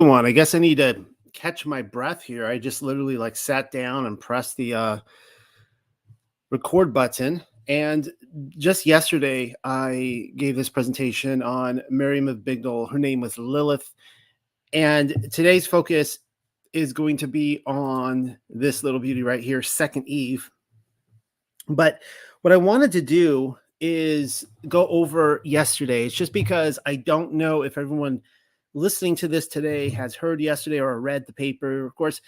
One. I guess I need to catch my breath here. I just literally like sat down and pressed the record button. And just yesterday, I gave this presentation on Miriam of Bigdal. Her name was Lilith. And today's focus is going to be on this little beauty right here, Second Eve. But what I wanted to do is go over yesterday. It's just because I don't know if everyone listening to this today has heard yesterday or read the paper. Of course,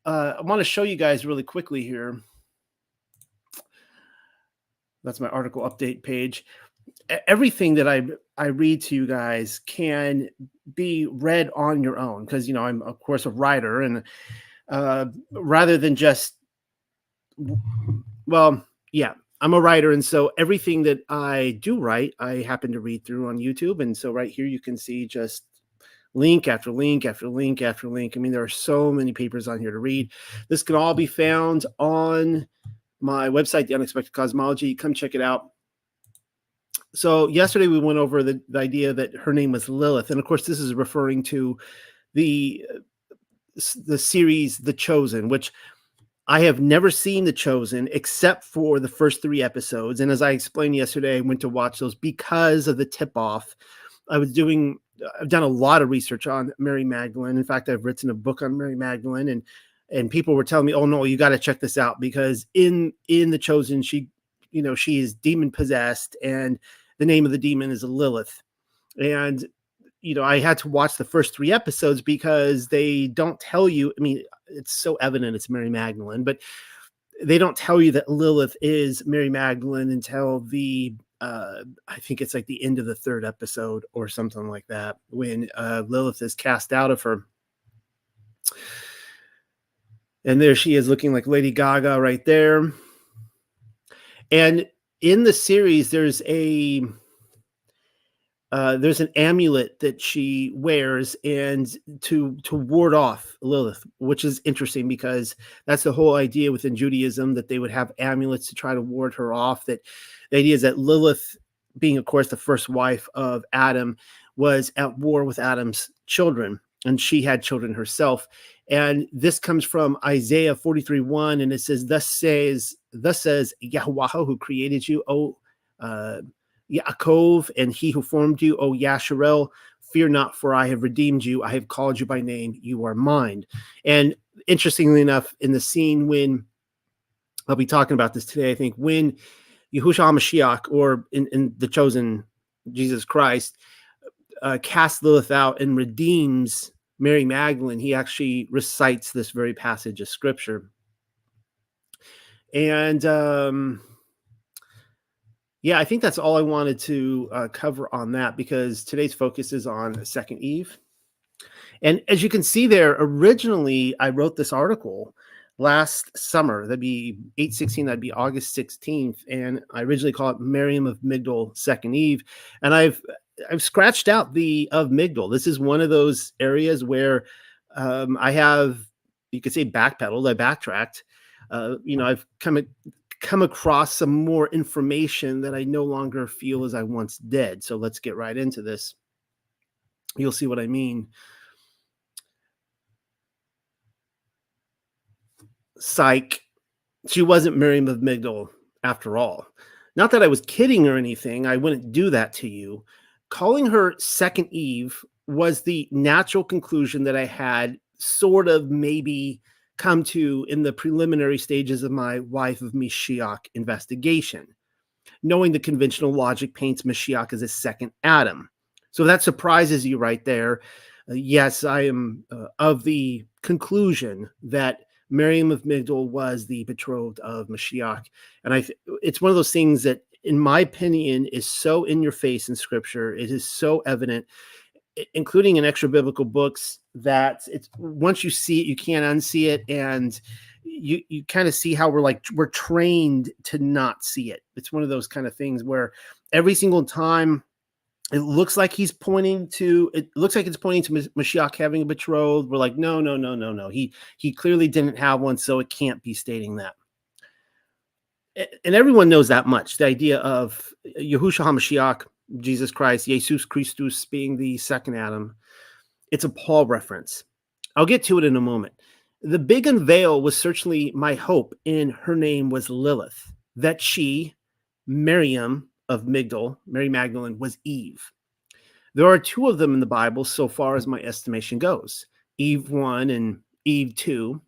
I want to show you guys really quickly here. That's my article update page. Everything that I read to you guys can be read on your own because, you know, I'm, of course, a writer. And rather than just, well, yeah, I'm a writer. And so everything that I do write, I happen to read through on YouTube. And so right here, you can see just link after link after link after link. I mean, there are so many papers on here to read. This can all be found on my website, The Unexpected Cosmology. Come check it out. So yesterday we went over the idea that her name was Lilith. And of course, this is referring to the series, The Chosen, which I have never seen The Chosen except for the first 3 episodes. And as I explained yesterday, I went to watch those because of the tip-off. I've done a lot of research on Mary Magdalene. In fact, I've written a book on Mary Magdalene, and people were telling me, "Oh no, you got to check this out because in The Chosen, she is demon possessed, and the name of the demon is Lilith." And I had to watch the first 3 episodes because they don't tell you. I mean, it's so evident it's Mary Magdalene, but they don't tell you that Lilith is Mary Magdalene until the I think it's like the end of the 3rd episode or something like that, when Lilith is cast out of her. And there she is looking like Lady Gaga right there. And in the series, there's an amulet that she wears and to ward off Lilith, which is interesting because that's the whole idea within Judaism, that they would have amulets to try to ward her off. That the idea is that Lilith, being of course the first wife of Adam, was at war with Adam's children, and she had children herself. And this comes from Isaiah 43:1, and it says, thus says Yahweh, who created you, O Yaakov, and he who formed you, O Yasharel, fear not, for I have redeemed you. I have called you by name. You are mine. And interestingly enough, in the scene when I'll be talking about this today, I think when Yahushua HaMashiach, or in The Chosen, Jesus Christ, casts Lilith out and redeems Mary Magdalene, he actually recites this very passage of scripture. And yeah, I think that's all I wanted to cover on that, because today's focus is on Second Eve. And as you can see there, originally I wrote this article last summer. That'd be 8/16, that'd be August 16th. And I originally called it Miriam of Migdal, Second Eve. And I've scratched out the of Migdal. This is one of those areas where I have, you could say, backpedaled. I backtracked. I've come across some more information that I no longer feel as I once did. So let's get right into this. You'll see what I mean. Psych. She wasn't Miriam of Migdal after all. Not that I was kidding or anything. I wouldn't do that to you. Calling her Second Eve was the natural conclusion that I had sort of maybe come to in the preliminary stages of my Wife of Mashiach investigation, knowing the conventional logic paints Mashiach as a second Adam. So that surprises you right there. Yes, I am of the conclusion that Miriam of Migdal was the betrothed of Mashiach. And it's one of those things that, in my opinion, is so in your face in scripture. It is so evident, including in extra biblical books, that it's, once you see it, you can't unsee it. And you kind of see how we're trained to not see it. It's one of those kind of things where every single time it looks like it's pointing to Mashiach having a betrothed, we're like, no. He clearly didn't have one, so it can't be stating that. And everyone knows that much. The idea of Yahushua HaMashiach, Jesus Christ, Jesus Christus, being the second Adam, It's a Paul reference. I'll get to it in a moment. The big unveil was certainly my hope in Her Name Was Lilith, that she, Miriam of Migdal, Mary Magdalene, was Eve. There are two of them in the Bible so far as my estimation goes. Eve 1 and Eve 2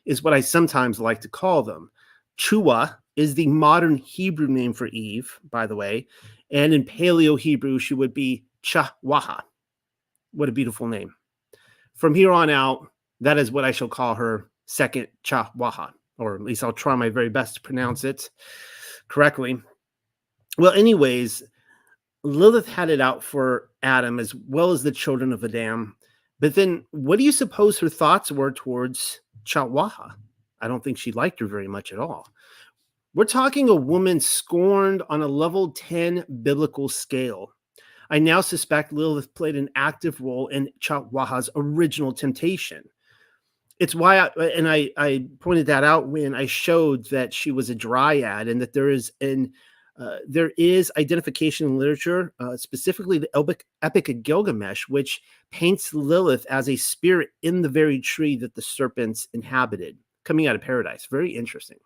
is what I sometimes like to call them. Chua is the modern Hebrew name for Eve, by the way, and in Paleo Hebrew, she would be Chahwaha. What a beautiful name. From here on out, that is what I shall call her, second Chahwaha, or at least I'll try my very best to pronounce it correctly. Well, anyways, Lilith had it out for Adam as well as the children of Adam. But then what do you suppose her thoughts were towards Chahwaha? I don't think she liked her very much at all. We're talking a woman scorned on a level 10 biblical scale. I now suspect Lilith played an active role in Chahwaha's original temptation. It's why I pointed that out when I showed that she was a dryad and that there is identification in literature, specifically the Epic of Gilgamesh, which paints Lilith as a spirit in the very tree that the serpents inhabited, coming out of paradise. Very interesting.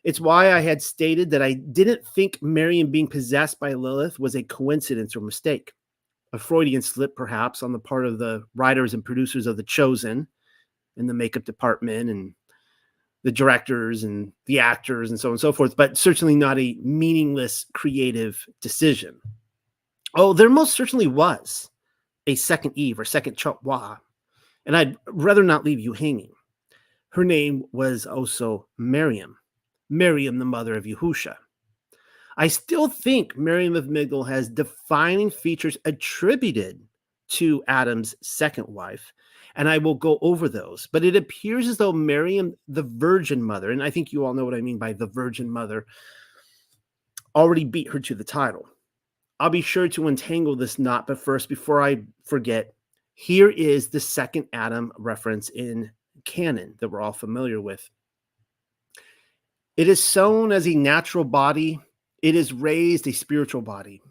It's why I had stated that I didn't think Miriam being possessed by Lilith was a coincidence or mistake. A Freudian slip, perhaps, on the part of the writers and producers of The Chosen in the makeup department and the directors and the actors and so on and so forth, but certainly not a meaningless creative decision. Oh, there most certainly was a second Eve or second Chahwaha, and I'd rather not leave you hanging. Her name was also Miriam, Miriam, the mother of Yahusha. I still think Miriam of Migdal has defining features attributed to Adam's second wife, and I will go over those. But it appears as though Miriam, the Virgin Mother, and I think you all know what I mean by the Virgin Mother, already beat her to the title. I'll be sure to untangle this knot, but first, before I forget, here is the second Adam reference in canon that we're all familiar with. It is sown as a natural body, it is raised a spiritual body.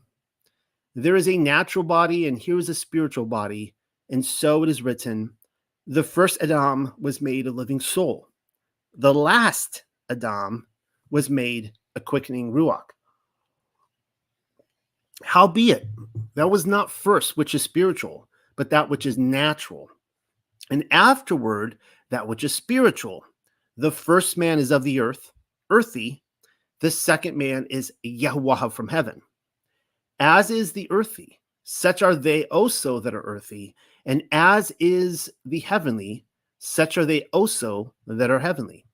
There is a natural body, and here is a spiritual body, and so it is written, the first Adam was made a living soul. The last Adam was made a quickening ruach. Howbeit, that was not first which is spiritual, but that which is natural. And afterward, that which is spiritual. The first man is of the earth, earthy. The second man is Yahuwah from heaven. As is the earthy, such are they also that are earthy. And as is the heavenly, such are they also that are heavenly.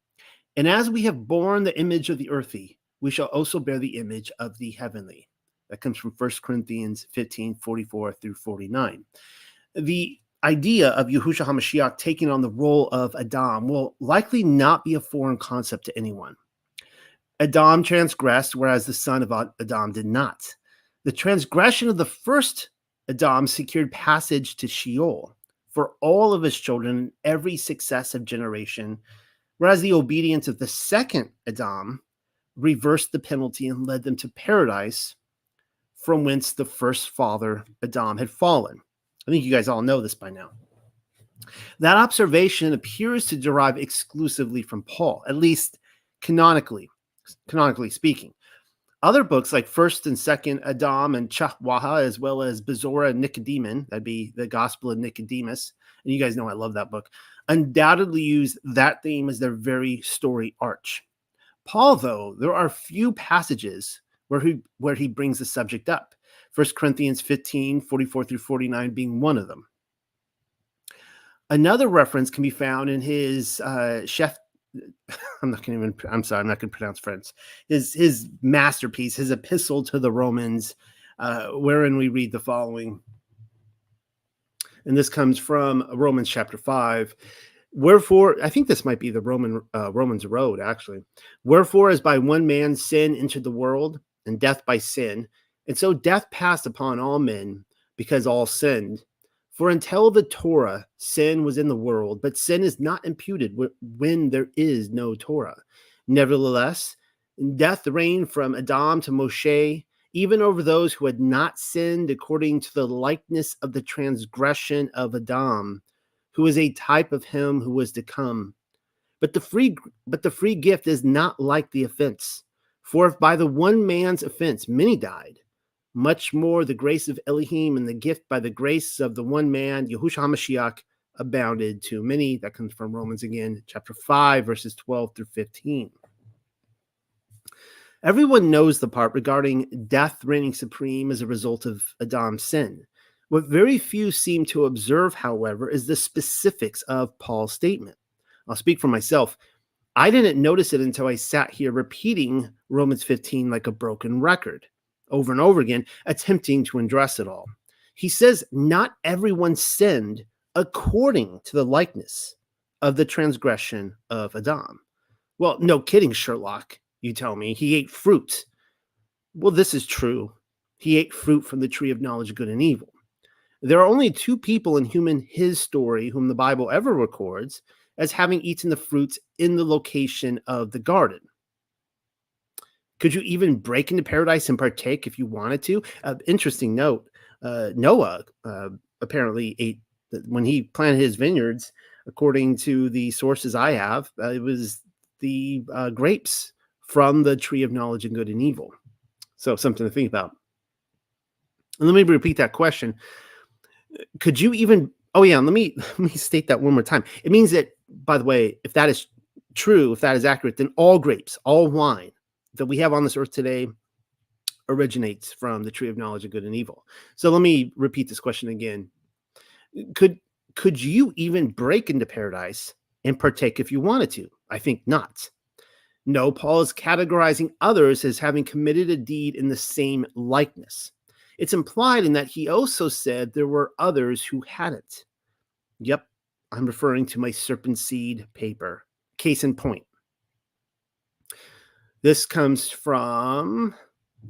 And as we have borne the image of the earthy, we shall also bear the image of the heavenly. That comes from 1 Corinthians 15, 44 through 49. The idea of Yahushua HaMashiach taking on the role of Adam will likely not be a foreign concept to anyone. Adam transgressed, whereas the son of Adam did not. The transgression of the first Adam secured passage to Sheol for all of his children in every successive generation, whereas the obedience of the second Adam reversed the penalty and led them to paradise, from whence the first father, Adam, had fallen. I think you guys all know this by now. That observation appears to derive exclusively from Paul, at least canonically speaking. Other books like 1st and 2nd Adam and Chahwaha, as well as Bezorah and Nicodemus, that'd be the Gospel of Nicodemus, and you guys know I love that book, undoubtedly use that theme as their very story arch. Paul, though, there are few passages where he brings the subject up. 1 Corinthians 15, 44 through 49 being one of them. Another reference can be found in his I'm not going to pronounce French. His masterpiece, his epistle to the Romans, wherein we read the following. And this comes from Romans chapter 5. Wherefore, I think this might be the Romans Road, actually. Wherefore, as by one man sin entered the world, and death by sin, and so death passed upon all men, because all sinned. For until the Torah, sin was in the world, but sin is not imputed when there is no Torah. Nevertheless, death reigned from Adam to Moshe, even over those who had not sinned according to the likeness of the transgression of Adam, who is a type of him who was to come. But the free gift is not like the offense. For if by the one man's offense many died, much more the grace of Elohim and the gift by the grace of the one man, Yahushua HaMashiach, abounded to many. That comes from Romans again, chapter 5, verses 12 through 15. Everyone knows the part regarding death reigning supreme as a result of Adam's sin. What very few seem to observe, however, is the specifics of Paul's statement. I'll speak for myself. I didn't notice it until I sat here repeating Romans 15 like a broken record, over and over again, attempting to address it all. He says, not everyone sinned according to the likeness of the transgression of Adam. Well, no kidding, Sherlock, you tell me. He ate fruit. Well, this is true. He ate fruit from the tree of knowledge of good and evil. There are only two people in his story whom the Bible ever records as having eaten the fruits in the location of the garden. Could you even break into paradise and partake if you wanted to? Interesting note, Noah apparently ate, when he planted his vineyards, according to the sources I have, it was the grapes from the tree of knowledge of good and evil. So something to think about. And let me repeat that question. Could you even, let me state that one more time. It means that, by the way, if that is true, if that is accurate, then all grapes, all wine that we have on this earth today originates from the tree of knowledge of good and evil. So let me repeat this question again. Could you even break into paradise and partake if you wanted to? I think not. No, Paul is categorizing others as having committed a deed in the same likeness. It's implied in that he also said there were others who hadn't. Yep, I'm referring to my serpent seed paper. Case in point. This comes from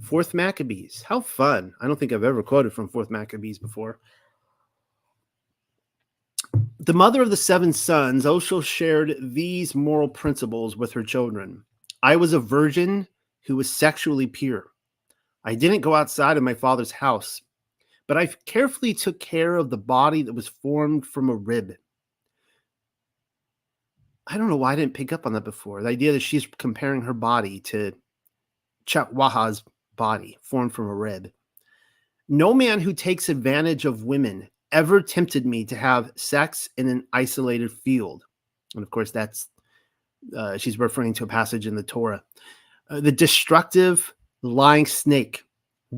4th Maccabees. How fun. I don't think I've ever quoted from 4th Maccabees before. The mother of the 7 sons also shared these moral principles with her children. I was a virgin who was sexually pure. I didn't go outside of my father's house, but I carefully took care of the body that was formed from a rib. I don't know why I didn't pick up on that before. The idea that she's comparing her body to Chatwaha's body formed from a rib. No man who takes advantage of women ever tempted me to have sex in an isolated field. And of course, that's she's referring to a passage in the Torah. The destructive, lying snake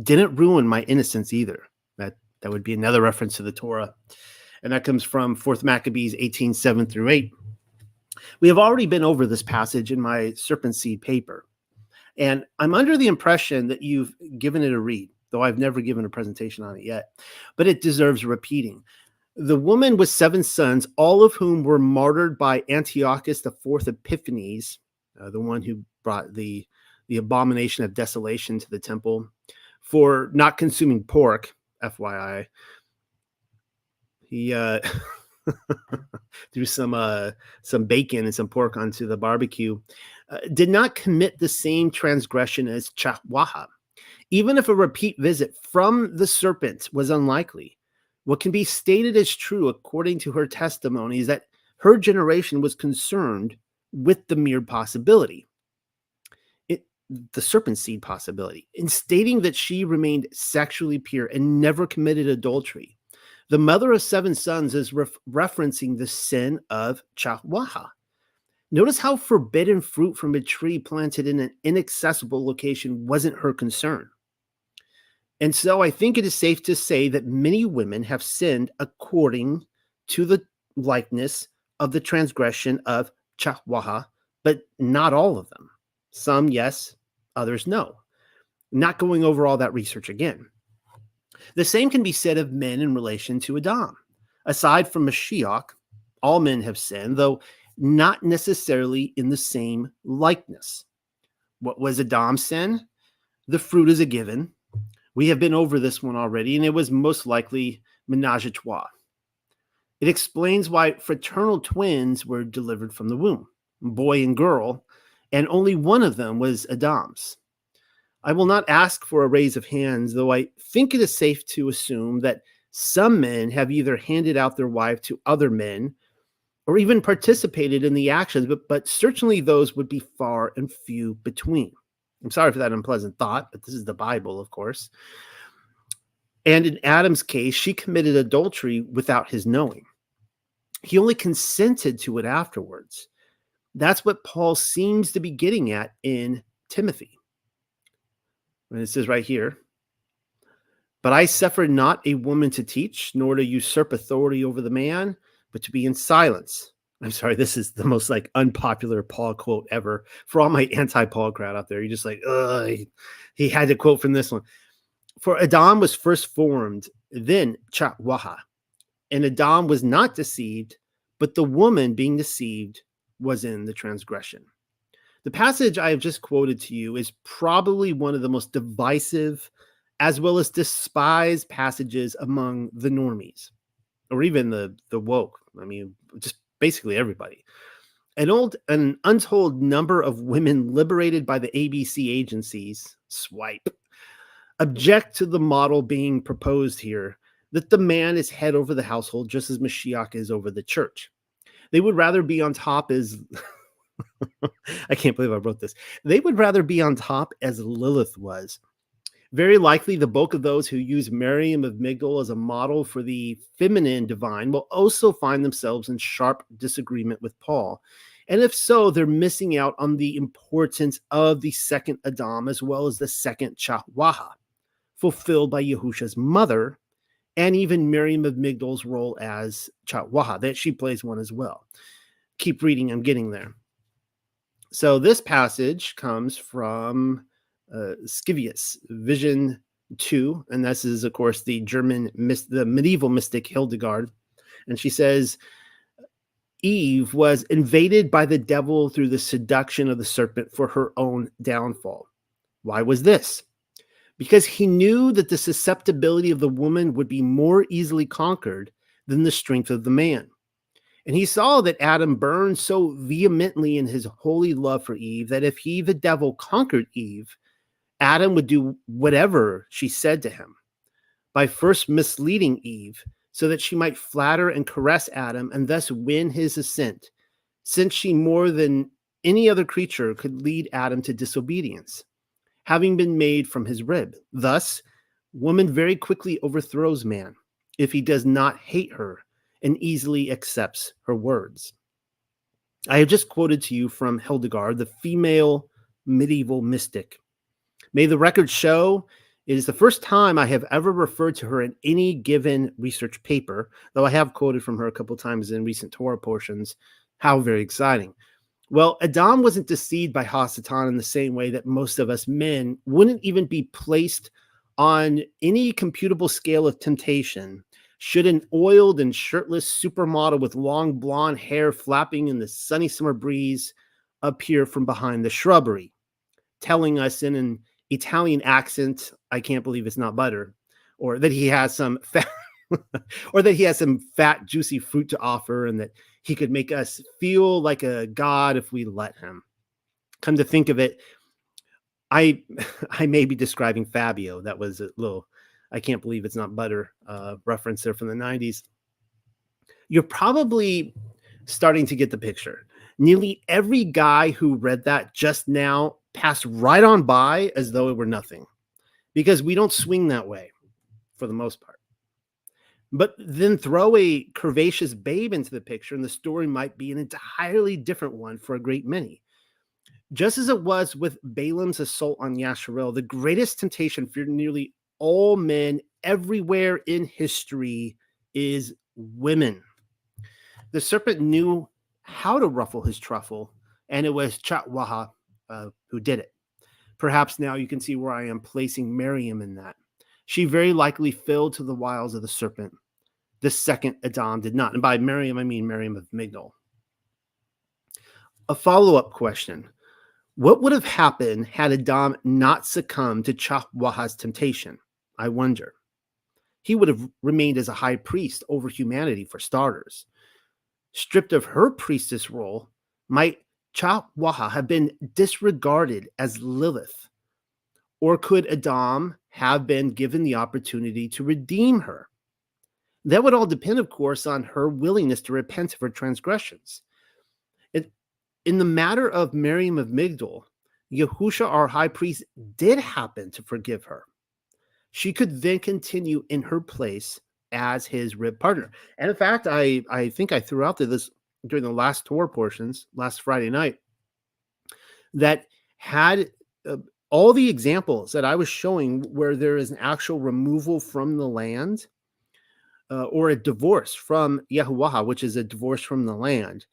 didn't ruin my innocence either. That would be another reference to the Torah. And that comes from 4th Maccabees 18:7 through 8. We have already been over this passage in my serpent seed paper. And I'm under the impression that you've given it a read, though I've never given a presentation on it yet. But it deserves repeating. The woman with 7 sons, all of whom were martyred by Antiochus IV Epiphanes, the one who brought the abomination of desolation to the temple, for not consuming pork, FYI. He threw some bacon and some pork onto the barbecue, did not commit the same transgression as Chahwaha. Even if a repeat visit from the serpent was unlikely, what can be stated as true according to her testimony is that her generation was concerned with the mere possibility, the serpent seed possibility, in stating that she remained sexually pure and never committed adultery. The mother of 7 sons is referencing the sin of Chahwaha. Notice how forbidden fruit from a tree planted in an inaccessible location wasn't her concern. And so I think it is safe to say that many women have sinned according to the likeness of the transgression of Chahwaha, but not all of them. Some, yes, others, no. Not going over all that research again. The same can be said of men in relation to Adam. Aside from Mashiach, all men have sinned, though not necessarily in the same likeness. What was Adam's sin? The fruit is a given. We have been over this one already, and it was most likely menage a trois. It explains why fraternal twins were delivered from the womb, boy and girl, and only one of them was Adam's. I will not ask for a raise of hands, though I think it is safe to assume that some men have either handed out their wife to other men or even participated in the actions, but certainly those would be far and few between. I'm sorry for that unpleasant thought, but this is the Bible, of course. And in Adam's case, she committed adultery without his knowing. He only consented to it afterwards. That's what Paul seems to be getting at in Timothy. And it says right here, but I suffered not a woman to teach, nor to usurp authority over the man, but to be in silence. I'm sorry, this is the most like unpopular Paul quote ever. For all my anti-Paul crowd out there, you're just like, he had to quote from this one. For Adam was first formed, then Chakwaha. And Adam was not deceived, but the woman being deceived was in the transgression. The passage I have just quoted to you is probably one of the most divisive as well as despised passages among the normies, or even the woke. I mean, just basically everybody. An untold number of women liberated by the ABC agencies, swipe, object to the model being proposed here, that the man is head over the household just as Mashiach is over the church. They would rather be on top as I can't believe I wrote this. They would rather be on top as Lilith was. Very likely the bulk of those who use Miriam of Migdal as a model for the feminine divine will also find themselves in sharp disagreement with Paul. And if so, they're missing out on the importance of the second Adam as well as the second Chahwaha, fulfilled by Yahusha's mother, and even Miriam of Migdal's role as Chahwaha, that she plays one as well. Keep reading, I'm getting there. So this passage comes from Scivius, Vision 2, and this is, of course, the medieval mystic Hildegard. And she says, Eve was invaded by the devil through the seduction of the serpent for her own downfall. Why was this? Because he knew that the susceptibility of the woman would be more easily conquered than the strength of the man. And he saw that Adam burned so vehemently in his holy love for Eve that if he, the devil, conquered Eve, Adam would do whatever she said to him by first misleading Eve so that she might flatter and caress Adam and thus win his assent, since she more than any other creature could lead Adam to disobedience, having been made from his rib. Thus, woman very quickly overthrows man if he does not hate her and easily accepts her words. I have just quoted to you from Hildegard, the female medieval mystic. May the record show it is the first time I have ever referred to her in any given research paper, though I have quoted from her a couple times in recent Torah portions. How very exciting. Well, Adam wasn't deceived by Hasatan in the same way that most of us men wouldn't even be placed on any computable scale of temptation should an oiled and shirtless supermodel with long blonde hair flapping in the sunny summer breeze appear from behind the shrubbery, telling us in an Italian accent, I can't believe it's not butter, or that he has some fat, or that he has some fat, juicy fruit to offer, and that he could make us feel like a god if we let him. Come to think of it, I may be describing Fabio. That was a little, I can't believe it's not butter reference there from the 90s. You're probably starting to get the picture. Nearly every guy who read that just now passed right on by as though it were nothing, because we don't swing that way for the most part. But then throw a curvaceous babe into the picture and the story might be an entirely different one for a great many. Just as it was with Balaam's assault on Yasharel, the greatest temptation for nearly all men everywhere in history is women. The serpent knew how to ruffle his truffle, and it was Chatwaha who did it. Perhaps now you can see where I am placing Miriam in that. She very likely fell to the wiles of the serpent. The second Adam did not. And by Miriam, I mean Miriam of Migdal. A follow-up question. What would have happened had Adam not succumbed to Chahwaha's temptation? I wonder. He would have remained as a high priest over humanity for starters. Stripped of her priestess role, might Chahwaha have been disregarded as Lilith, Or could Adam have been given the opportunity to redeem her? That would all depend, of course, on her willingness to repent of her transgressions. It, in the matter of Miriam of Migdol, Yahusha, our high priest, did happen to forgive her. She could then continue in her place as his rib partner. And in fact, I think I threw out this during the last Torah portions last Friday night that had all the examples that I was showing where there is an actual removal from the land or a divorce from Yahuwah, which is a divorce from the land,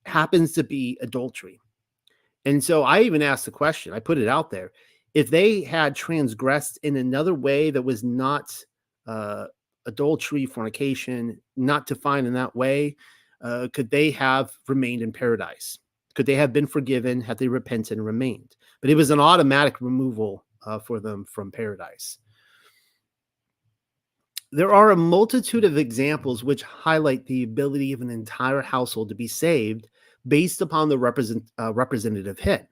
happens to be adultery. And so I even asked the question, I put it out there. If they had transgressed in another way that was not adultery, fornication, not defined in that way, could they have remained in paradise? Could they have been forgiven had they repented and remained? But it was an automatic removal for them from paradise. There are a multitude of examples which highlight the ability of an entire household to be saved based upon the representative head.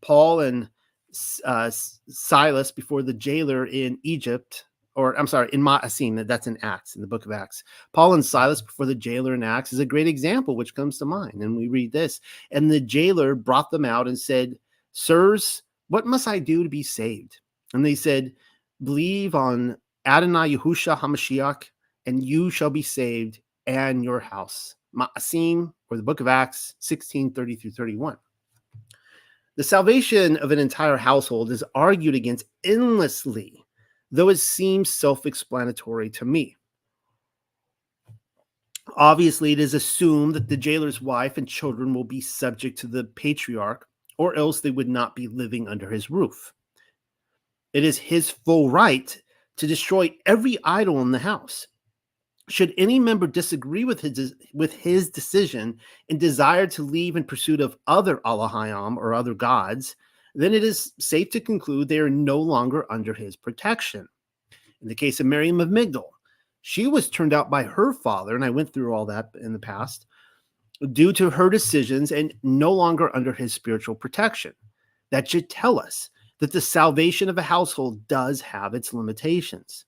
Paul and Silas before the jailer in Egypt, or I'm sorry, in Ma'asim, that's in Acts, in the book of Acts. Paul and Silas before the jailer in Acts is a great example which comes to mind. And we read this, and the jailer brought them out and said, "Sirs, what must I do to be saved?" And they said, "Believe on Adonai Yahusha HaMashiach, and you shall be saved, and your house." Ma'asim, or the book of Acts, 16:30-31. The salvation of an entire household is argued against endlessly, though it seems self-explanatory to me. Obviously, it is assumed that the jailer's wife and children will be subject to the patriarch, or else they would not be living under his roof. It is his full right to destroy every idol in the house. Should any member disagree with his decision and desire to leave in pursuit of other Allahayam or other gods, then it is safe to conclude they are no longer under his protection. In the case of Miriam of Migdol, she was turned out by her father, and I went through all that in the past, due to her decisions and no longer under his spiritual protection. That should tell us that the salvation of a household does have its limitations.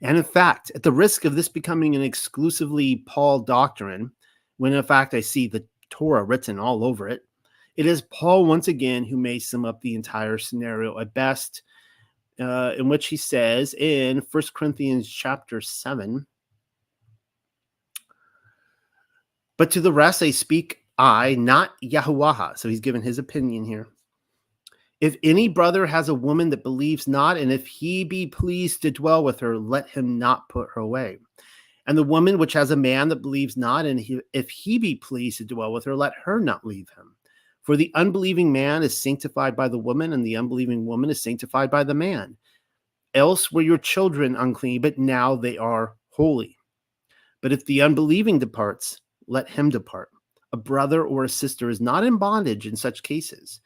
And in fact, at the risk of this becoming an exclusively Paul doctrine, when in fact I see the Torah written all over it, it is Paul once again who may sum up the entire scenario at best, in which he says in 1 Corinthians chapter 7, "But to the rest I speak I, not Yahuwah." So he's given his opinion here. "If any brother has a woman that believes not, and if he be pleased to dwell with her, let him not put her away. And the woman which has a man that believes not, and if he be pleased to dwell with her, let her not leave him. For the unbelieving man is sanctified by the woman, and the unbelieving woman is sanctified by the man. Else were your children unclean, but now they are holy. But if the unbelieving departs, let him depart. A brother or a sister is not in bondage in such cases,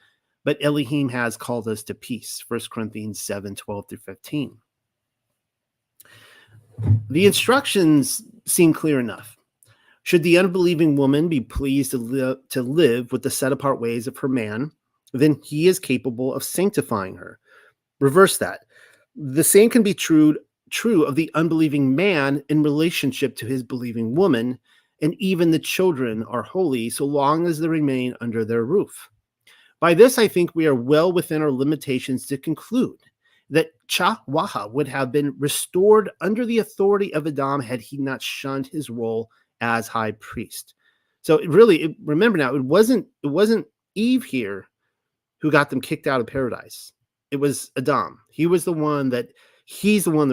but Elohim has called us to peace." 1 Corinthians 7:12-15. The instructions seem clear enough. Should the unbelieving woman be pleased to live with the set-apart ways of her man, then he is capable of sanctifying her. Reverse that. The same can be true of the unbelieving man in relationship to his believing woman, and even the children are holy so long as they remain under their roof. By this, I think we are well within our limitations to conclude that Chahwaha would have been restored under the authority of Adam had he not shunned his role as high priest. So remember now, it wasn't Eve here who got them kicked out of paradise. It was Adam. He's the one that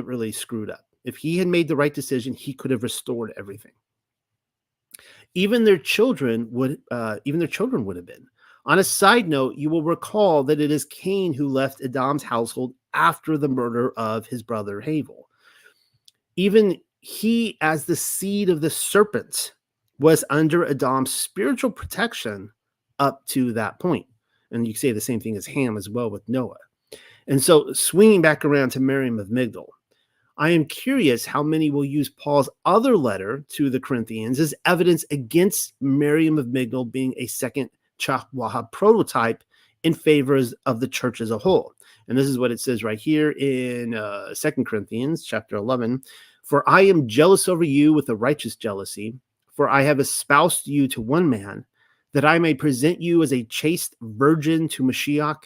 really screwed up. If he had made the right decision, he could have restored everything. Even their children would have been. On a side note, you will recall that it is Cain who left Adam's household after the murder of his brother Havel. Even he, as the seed of the serpent, was under Adam's spiritual protection up to that point. And you say the same thing as Ham as well with Noah. And so swinging back around to Miriam of Migdol, I am curious how many will use Paul's other letter to the Corinthians as evidence against Miriam of Migdol being a second Chahwaha prototype in favor of the church as a whole. And this is what it says right here in 2 Corinthians chapter 11. For I am jealous over you with a righteous jealousy, for I have espoused you to one man, that I may present you as a chaste virgin to Mashiach.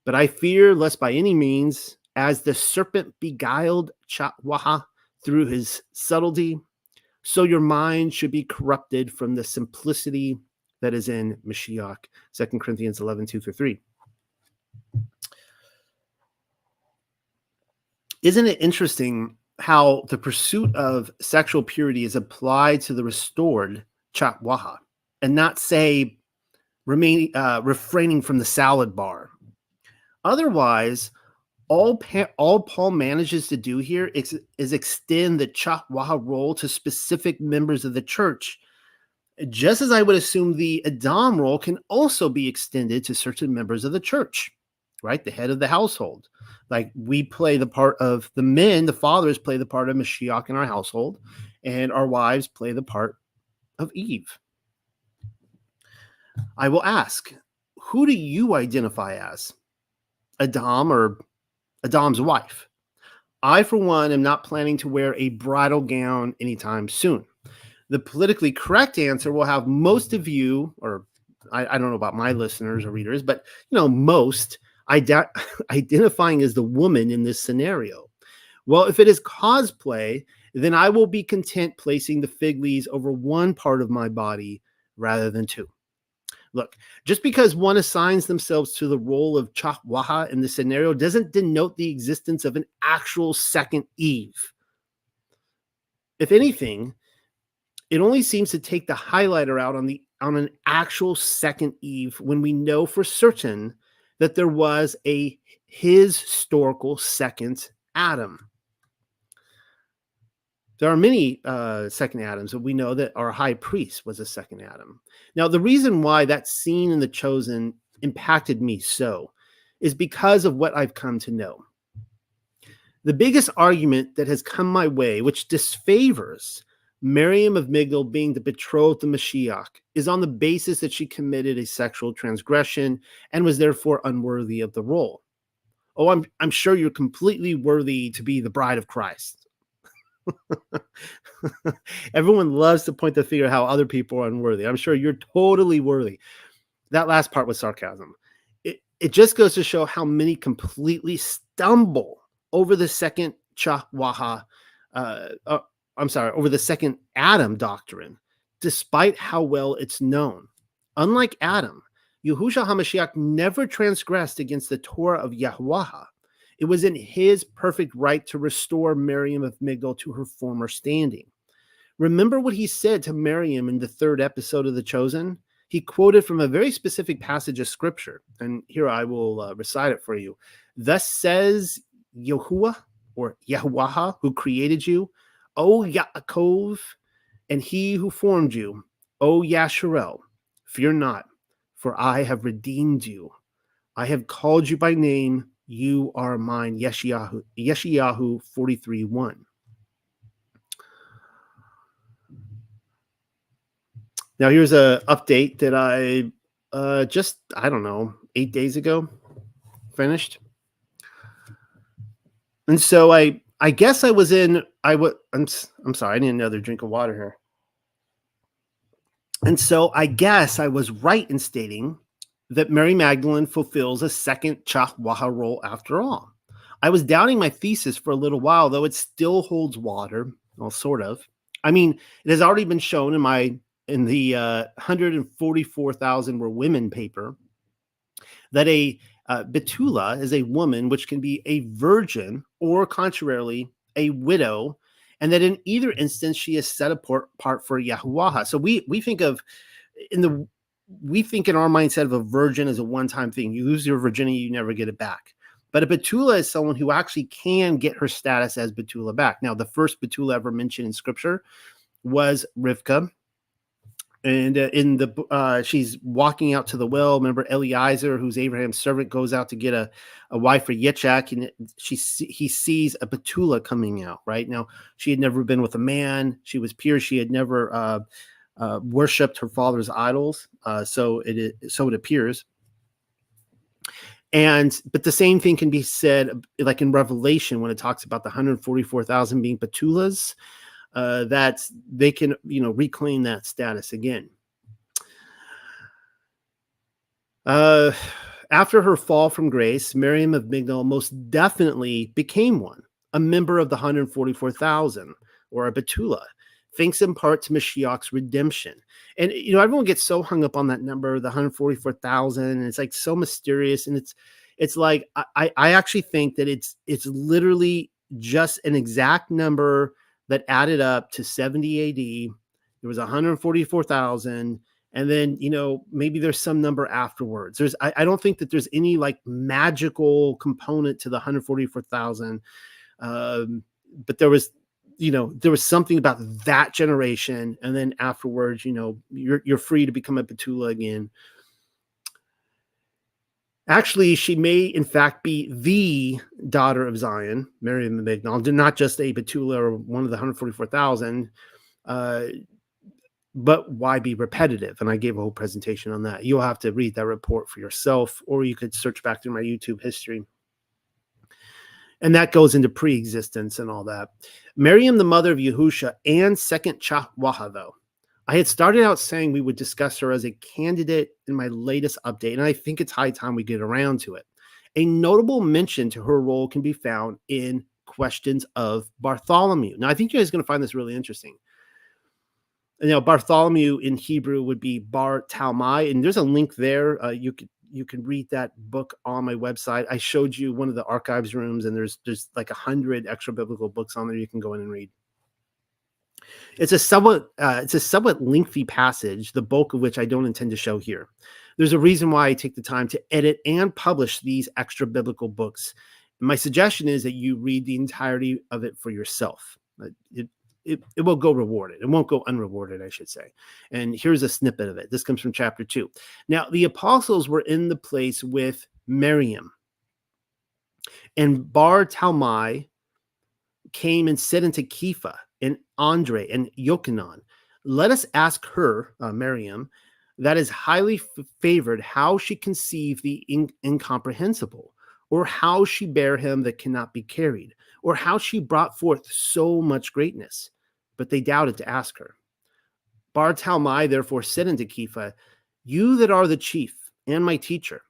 But I fear lest by any means, as the serpent beguiled Chahwaha through his subtlety, so your mind should be corrupted from the simplicity that is in Mashiach. 2 Corinthians 11, 2-3. Isn't it interesting how the pursuit of sexual purity is applied to the restored Chahwaha and not, say, refraining from the salad bar? Otherwise, all Paul manages to do here is extend the Chahwaha role to specific members of the church, just as I would assume the Adam role can also be extended to certain members of the church, right? The head of the household. Like we play the part of the men, the fathers play the part of Mashiach in our household, and our wives play the part of Eve. I will ask, who do you identify as? Adam or Adam's wife? I, for one, am not planning to wear a bridal gown anytime soon. The politically correct answer will have most of you, or I don't know about my listeners or readers, but most identifying as the woman in this scenario. Well, if it is cosplay, then I will be content placing the fig leaves over one part of my body rather than two. Look, just because one assigns themselves to the role of Chahwaha in the scenario doesn't denote the existence of an actual second Eve. If anything, it only seems to take the highlighter out on an actual second Eve when we know for certain that there was his historical second Adam. There are many second Adams, but we know that our high priest was a second Adam. Now, the reason why that scene in The Chosen impacted me so is because of what I've come to know. The biggest argument that has come my way, which disfavors Miriam of Migdal being the betrothed of Mashiach, is on the basis that she committed a sexual transgression and was therefore unworthy of the role. Oh, I'm sure you're completely worthy to be the bride of Christ. Everyone loves to point the finger how other people are unworthy. I'm sure you're totally worthy. That last part was sarcasm. It just goes to show how many completely stumble over the second Chahwaha, over the second Adam doctrine, despite how well it's known. Unlike Adam, Yahushua HaMashiach never transgressed against the Torah of Yahweh. It was in his perfect right to restore Miriam of Migdal to her former standing. Remember what he said to Miriam in the 3rd episode of The Chosen? He quoted from a very specific passage of scripture, and here I will recite it for you. Thus says Yahuwah, or Yahweh, who created you, O Yaakov, and he who formed you, O Yasharel, fear not, for I have redeemed you. I have called you by name. You are mine. Yeshayahu 43:1. Now here's an update that I just, 8 days ago finished. And so I guess I'm sorry, I need another drink of water here. And so I guess I was right in stating that Mary Magdalene fulfills a second Chahwaha role after all. I was doubting my thesis for a little while, though it still holds water. Well, sort of. I mean, it has already been shown in the 144,000 were women paper that a Betula is a woman which can be a virgin or, contrarily, a widow, and that in either instance she is set apart for Yahuwah. So we think of in our mindset of a virgin as a one-time thing. You lose your virginity, you never get it back. But a Betula is someone who actually can get her status as Betula back. Now, the first Betula ever mentioned in Scripture was Rivka. And she's walking out to the well. Remember Eliezer, who's Abraham's servant, goes out to get a wife for Yitzchak, and he sees a Betula coming out. Right now, she had never been with a man. She was pure. She had never worshipped her father's idols. So it appears. But the same thing can be said, like in Revelation, when it talks about the 144,000 being Betulas, that they can, reclaim that status again. Uh, After her fall from grace, Miriam of Migdal most definitely became one, a member of the 144,000, or a Betula, thanks in part to Mashiach's redemption. And everyone gets so hung up on that number, the 144,000, and it's like so mysterious. And it's like I actually think that it's literally just an exact number that added up to 70 AD. There was 144,000, and then maybe there's some number afterwards. I don't think that there's any like magical component to the 144,000, but there was something about that generation, and then afterwards you're free to become a Betula again. Actually, she may in fact be the daughter of Zion, Miriam the Magdalene, not just a Betula or one of the 144,000. But why be repetitive? And I gave a whole presentation on that. You'll have to read that report for yourself, or you could search back through my YouTube history. And that goes into pre-existence and all that. Miriam, the mother of Yahusha and second Chahwaha, though. I had started out saying we would discuss her as a candidate in my latest update, and I think it's high time we get around to it. A notable mention to her role can be found in Questions of Bartholomew. Now, I think you guys are going to find this really interesting. Bartholomew in Hebrew would be Bar Talmai, and there's a link there. You can read that book on my website. I showed you one of the archives rooms, and there's like 100 extra biblical books on there you can go in and read. It's a somewhat lengthy passage, the bulk of which I don't intend to show here. There's a reason why I take the time to edit and publish these extra biblical books. My suggestion is that you read the entirety of it for yourself. It will go rewarded. It won't go unrewarded, I should say. And here's a snippet of it. This comes from chapter 2. Now, the apostles were in the place with Miriam, and Bar Talmai came and said unto Kepha and Andre and Yochanan, let us ask her, Miriam, that is highly favored, how she conceived the incomprehensible, or how she bare him that cannot be carried, or how she brought forth so much greatness. But they doubted to ask her. Bar Talmai therefore said unto Kepha, you that are the chief and my teacher,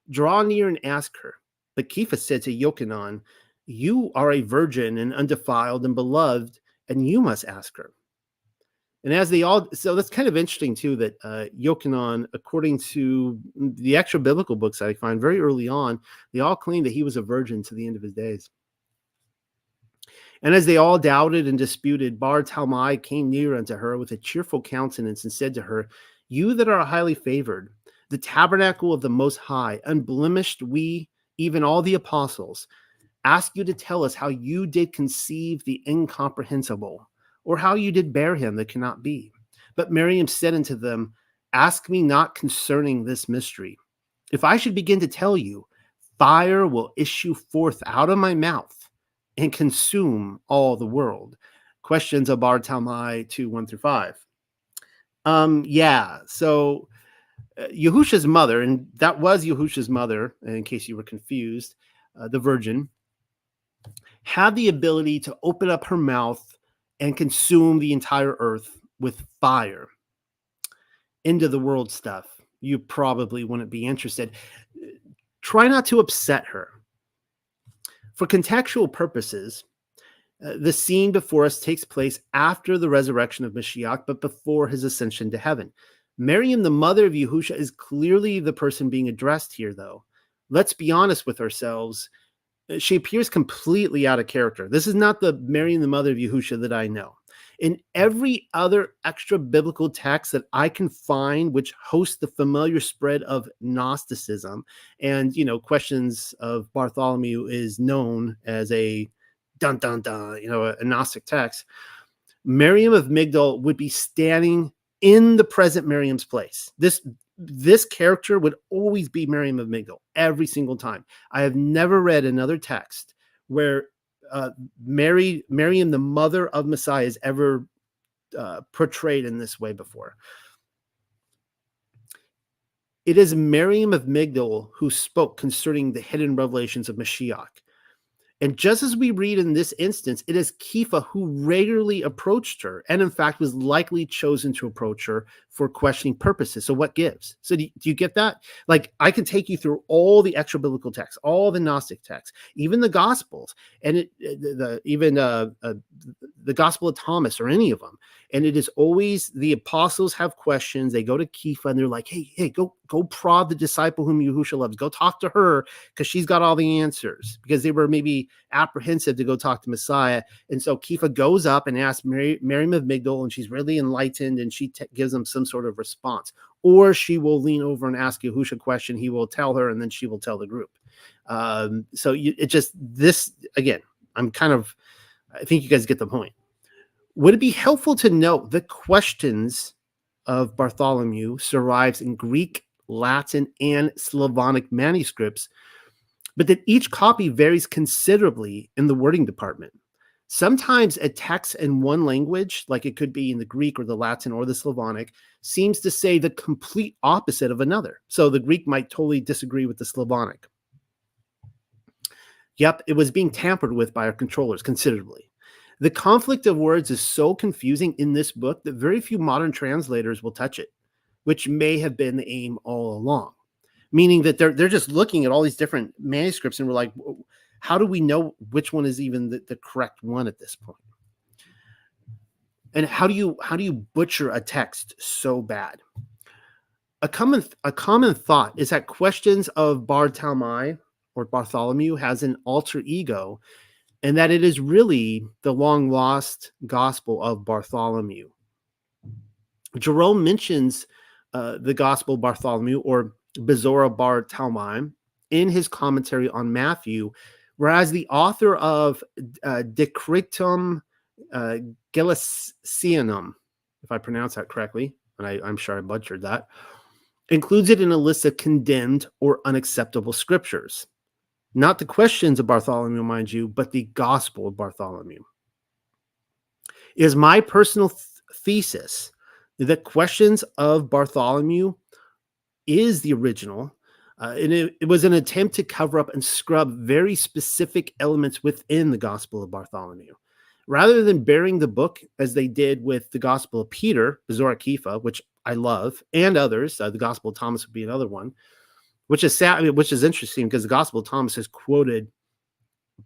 draw near and ask her. But Kepha said to Yochanan, you are a virgin and undefiled and beloved, and you must ask her. And so that's kind of interesting too, that Yochanan, according to the extra biblical books I find very early on, they all claim that he was a virgin to the end of his days. And as they all doubted and disputed, Bar Talmai came near unto her with a cheerful countenance and said to her, you that are highly favored, the tabernacle of the Most High, unblemished, we, even all the apostles, ask you to tell us how you did conceive the incomprehensible, or how you did bear him that cannot be. But Miriam said unto them, ask me not concerning this mystery. If I should begin to tell you, fire will issue forth out of my mouth and consume all the world. Questions of Bar Talmai 2:1-5. So Yahusha's mother, and that was Yahusha's mother, in case you were confused, the virgin, had the ability to open up her mouth and consume the entire earth with fire. End of the world stuff. You probably wouldn't be interested. Try not to upset her. For contextual purposes, the scene before us takes place after the resurrection of Mashiach, but before his ascension to heaven. Miriam, the mother of Yahusha, is clearly the person being addressed here, though. Let's be honest with ourselves. She appears completely out of character. This is not the Miriam, the mother of Yahusha that I know. In every other extra biblical text that I can find, which hosts the familiar spread of Gnosticism, and Questions of Bartholomew is known as a a Gnostic text, Miriam of Migdal would be standing in the present Miriam's place. This character would always be Miriam of Migdal every single time. I have never read another text where Miriam, the mother of Messiah, is ever portrayed in this way before. It is Miriam of Migdal who spoke concerning the hidden revelations of Mashiach. And just as we read in this instance, it is Kepha who regularly approached her and, in fact, was likely chosen to approach her for questioning purposes. So what gives? So do you get that? Like, I can take you through all the extra biblical texts, all the Gnostic texts, even the Gospels, and the Gospel of Thomas or any of them. And it is always the apostles have questions. They go to Kepha and they're like, hey, go prod the disciple whom Yahushua loves. Go talk to her because she's got all the answers, because they were maybe apprehensive to go talk to Messiah. And so Kepha goes up and asks Miriam of Migdal, and she's really enlightened, and she gives them some sort of response. Or she will lean over and ask Yahushua a question. He will tell her, and then she will tell the group. Again, I think you guys get the point. Would it be helpful to note the questions of Bartholomew survives in Greek, Latin, and Slavonic manuscripts, but that each copy varies considerably in the wording department? Sometimes a text in one language, like it could be in the Greek or the Latin or the Slavonic, seems to say the complete opposite of another. So the Greek might totally disagree with the Slavonic. Yep, it was being tampered with by our controllers considerably. The conflict of words is so confusing in this book that very few modern translators will touch it, which may have been the aim all along. Meaning that they're just looking at all these different manuscripts and we're like, how do we know which one is even the correct one at this point? And how do you butcher a text so bad? A common thought is that questions of Bartholomew or Bartholomew has an alter ego, and that it is really the long-lost gospel of Bartholomew. Jerome mentions the gospel of Bartholomew, or Bezorah bar Talmai, in his commentary on Matthew, whereas the author of Decretum Gelasianum, if I pronounce that correctly, and I'm sure I butchered that, includes it in a list of condemned or unacceptable scriptures. Not the questions of Bartholomew, mind you, but the gospel of Bartholomew. It is my personal thesis that questions of Bartholomew is the original, and it was an attempt to cover up and scrub very specific elements within the gospel of Bartholomew. Rather than burying the book as they did with the gospel of Peter, Bezorah Kepha, which I love, and others, the gospel of Thomas would be another one, which is sad, which is interesting because the Gospel of Thomas is quoted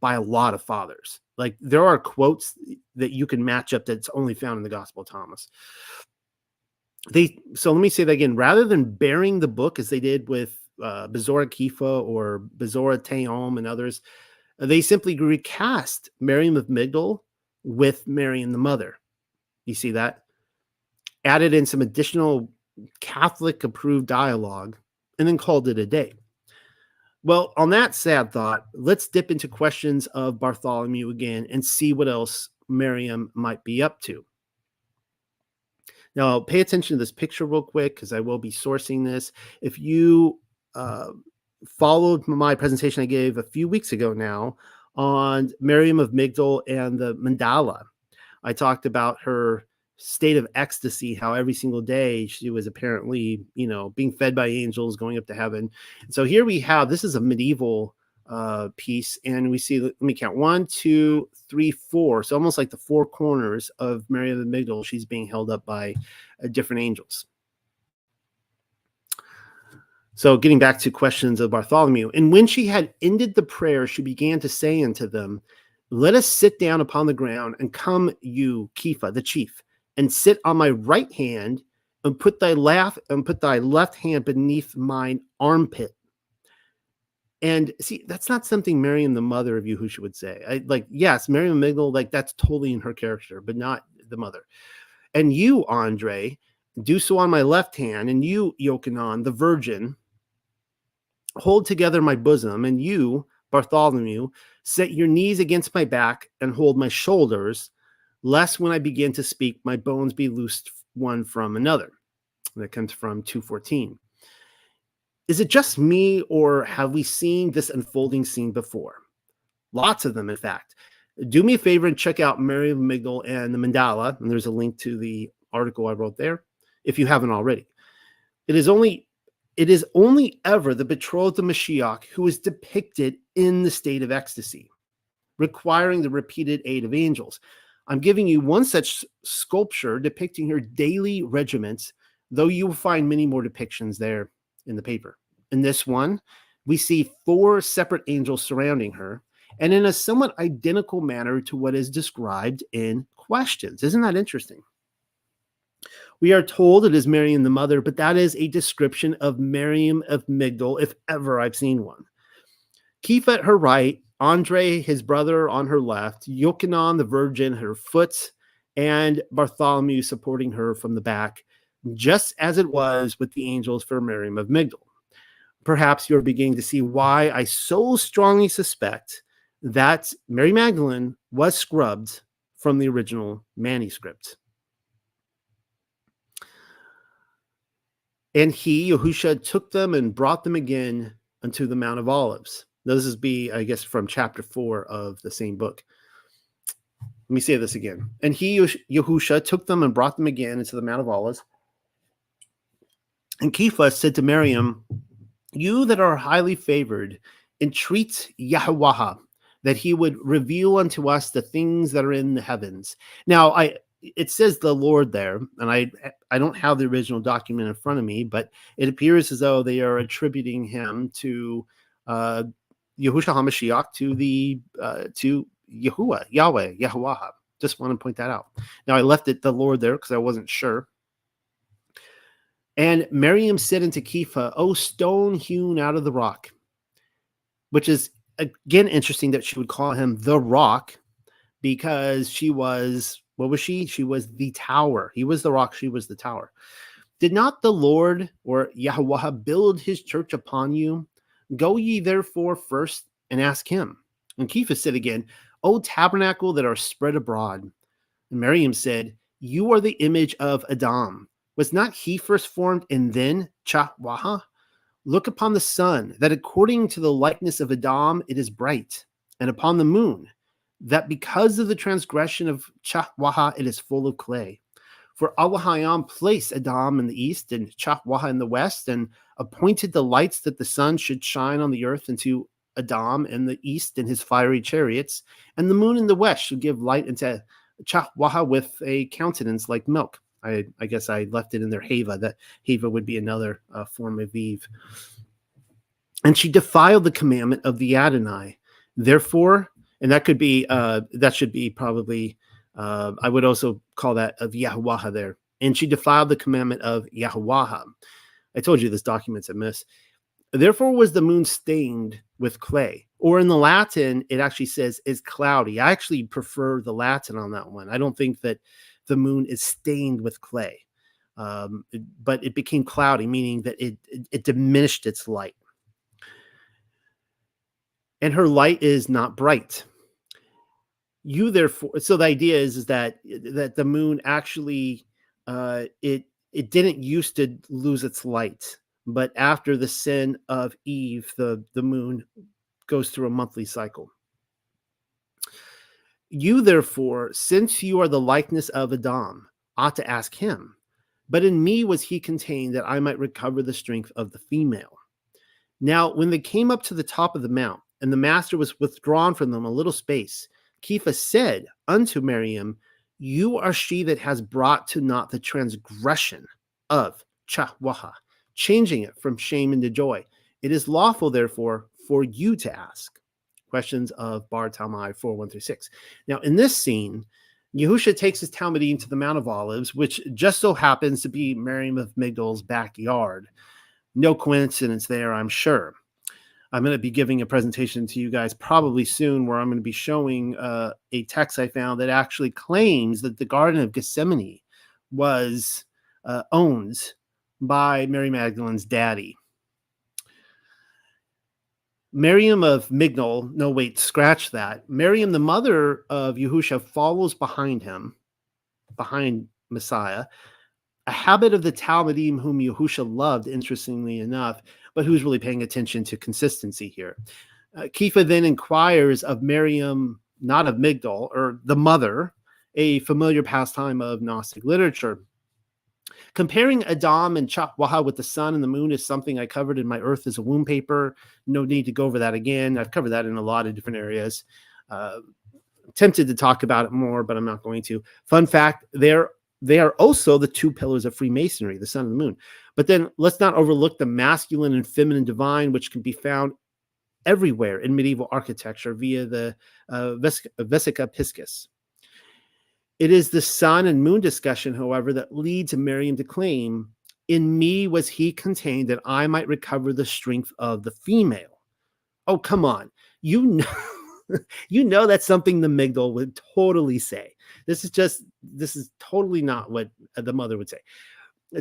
by a lot of fathers. Like, there are quotes that you can match up that's only found in the Gospel of Thomas. So let me say that again. Rather than burying the book as they did with Bezorah Kepha or Bezorah Teom and others, they simply recast Miriam of Migdal with Mary and the Mother. You see that? Added in some additional Catholic-approved dialogue, and then called it a day. Well, on that sad thought, let's dip into questions of Bartholomew again and see what else Miriam might be up to. Now, pay attention to this picture real quick because I will be sourcing this. If you followed my presentation I gave a few weeks ago now on Miriam of Migdal and the mandala, I talked about her state of ecstasy, how every single day she was apparently, being fed by angels, going up to heaven. And so here we have, this is a medieval piece, and we see, let me count, 1, 2, 3, 4. So almost like the four corners of Mary of the Migdal, she's being held up by different angels. So getting back to questions of Bartholomew. And when she had ended the prayer, she began to say unto them, let us sit down upon the ground, and come you, Kepha, the chief, and sit on my right hand, and put thy left hand beneath mine armpit. And see, that's not something Miriam, the mother of Yahushua, would say. Yes, Miriam Migdal, that's totally in her character, but not the mother. And you, Andre, do so on my left hand, and you, Yochanan, the virgin, hold together my bosom, and you, Bartholomew, set your knees against my back and hold my shoulders, lest when I begin to speak, my bones be loosed one from another. That comes from 2:14. Is it just me, or have we seen this unfolding scene before? Lots of them, in fact. Do me a favor and check out Mary of Migdal and the mandala, and there's a link to the article I wrote there, if you haven't already. It is only It is only ever the betrothed of Mashiach who is depicted in the state of ecstasy, requiring the repeated aid of angels. I'm giving you one such sculpture depicting her daily regiments, though you will find many more depictions there in the paper. In this one, we see 4 separate angels surrounding her, and in a somewhat identical manner to what is described in questions. Isn't that interesting? We are told it is Miriam the mother, but that is a description of Miriam of Migdal, if ever I've seen one. Keith at her right, Andre, his brother, on her left, Yochanan, the virgin, at her foot, and Bartholomew supporting her from the back, just as it was with the angels for Miriam of Migdal. Perhaps you're beginning to see why I so strongly suspect that Mary Magdalene was scrubbed from the original manuscript. And he, Yahusha, took them and brought them again unto the Mount of Olives. This is I guess, from chapter 4 of the same book. Let me say this again. And he, Yahusha, took them and brought them again into the Mount of Olives. And Kephas said to Miriam, you that are highly favored, entreat Yahweh, that he would reveal unto us the things that are in the heavens. Now, it says the Lord there, and I don't have the original document in front of me, but it appears as though they are attributing him to Yahushua HaMashiach, to Yahuwah, Yahweh. Just want to point that out. Now, I left it the Lord there because I wasn't sure. And Miriam said unto Kepha, O stone hewn out of the rock, which is, again, interesting that she would call him the rock, because she was, what was she? She was the tower. He was the rock. She was the tower. Did not the Lord, or Yahweh, build his church upon you? Go ye therefore first and ask him. And Kepha said again, O tabernacle that are spread abroad. And Miriam said, you are the image of Adam. Was not he first formed and then Chahwaha? Look upon the sun, that according to the likeness of Adam it is bright, and upon the moon, that because of the transgression of Chahwaha it is full of clay. For Allah placed Adam in the east and Chahwaha in the west, and appointed the lights that the sun should shine on the earth into Adam in the east in his fiery chariots, and the moon in the west should give light into Chahwaha with a countenance like milk. I guess I left it in there, Hava. That Hava would be another form of Eve. And she defiled the commandment of the Adonai. Therefore, and that could be, that should be probably, I would also call that of Yahweh there. And she defiled the commandment of Yahweh. I told you this document's a miss. Therefore was the moon stained with clay. Or in the Latin, it actually says is cloudy. I actually prefer the Latin on that one. I don't think that the moon is stained with clay, but it became cloudy, meaning that it diminished its light. And her light is not bright. You therefore, so the idea is that the moon actually, it didn't used to lose its light, but after the sin of Eve, the moon goes through a monthly cycle. You, therefore, since you are the likeness of Adam, ought to ask him. But in me was he contained, that I might recover the strength of the female. Now, when they came up to the top of the mount, and the master was withdrawn from them a little space, Kepha said unto Miriam, you are she that has brought to naught the transgression of Chahwaha, changing it from shame into joy. It is lawful, therefore, for you to ask. Questions of Bar Talmai 4:1-6. Now, in this scene, Yahusha takes his Talmudim to the Mount of Olives, which just so happens to be Miriam of Migdal's backyard. No coincidence there, I'm sure. I'm going to be giving a presentation to you guys probably soon where I'm going to be showing a text I found that actually claims that the Garden of Gethsemane was owned by Mary Magdalene's daddy. Miriam of Migdal, no, wait, scratch that. Miriam, the mother of Yahusha, follows behind him, behind Messiah, a habit of the Talmudim whom Yahusha loved, interestingly enough, but who's really paying attention to consistency here. Kepha then inquires of Miriam, not of Migdal, or the mother, a familiar pastime of Gnostic literature. Comparing Adam and Chakwaha with the sun and the moon is something I covered in my Earth as a Womb paper. No need to go over that again. I've covered that in a lot of different areas. Tempted to talk about it more, but I'm not going to. Fun fact, they are also the two pillars of Freemasonry, the sun and the moon. But then let's not overlook the masculine and feminine divine, which can be found everywhere in medieval architecture via the Vesica Piscis. It is the sun and moon discussion, however, that leads Miriam to claim, "In me was he contained that I might recover the strength of the female." Oh, come on. You know, you know that's something the Migdal would totally say. This is totally not what the mother would say.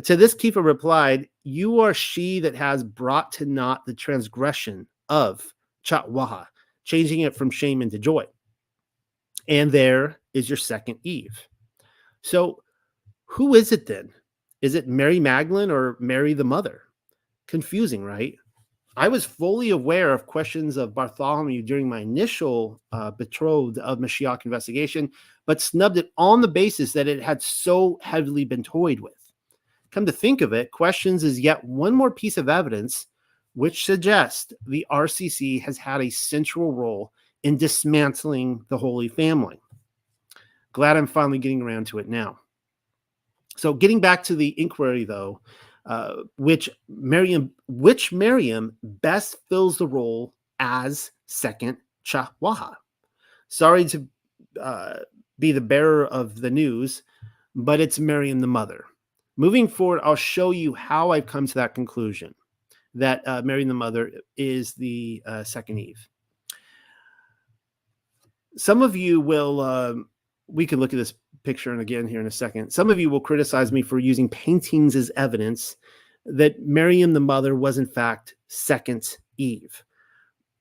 To this, Kifa replied, "You are she that has brought to naught the transgression of Chatwaha, changing it from shame into joy. And there is your second Eve." So who is it then? Is it Mary Magdalene or Mary the mother? Confusing, right? I was fully aware of questions of Bartholomew during my initial betrothed of Mashiach investigation, but snubbed it on the basis that it had so heavily been toyed with. Come to think of it, questions is yet one more piece of evidence which suggests the RCC has had a central role in dismantling the Holy Family. Glad I'm finally getting around to it now. So getting back to the inquiry, though, which Miriam best fills the role as second Chahwaha. Sorry to be the bearer of the news, but it's Miriam the mother. Moving forward, I'll show you how I've come to that conclusion, that Miriam the mother is the second Eve. Some of you will, we can look at this picture and again here in a second. Some of you will criticize me for using paintings as evidence that Miriam the mother was in fact second Eve.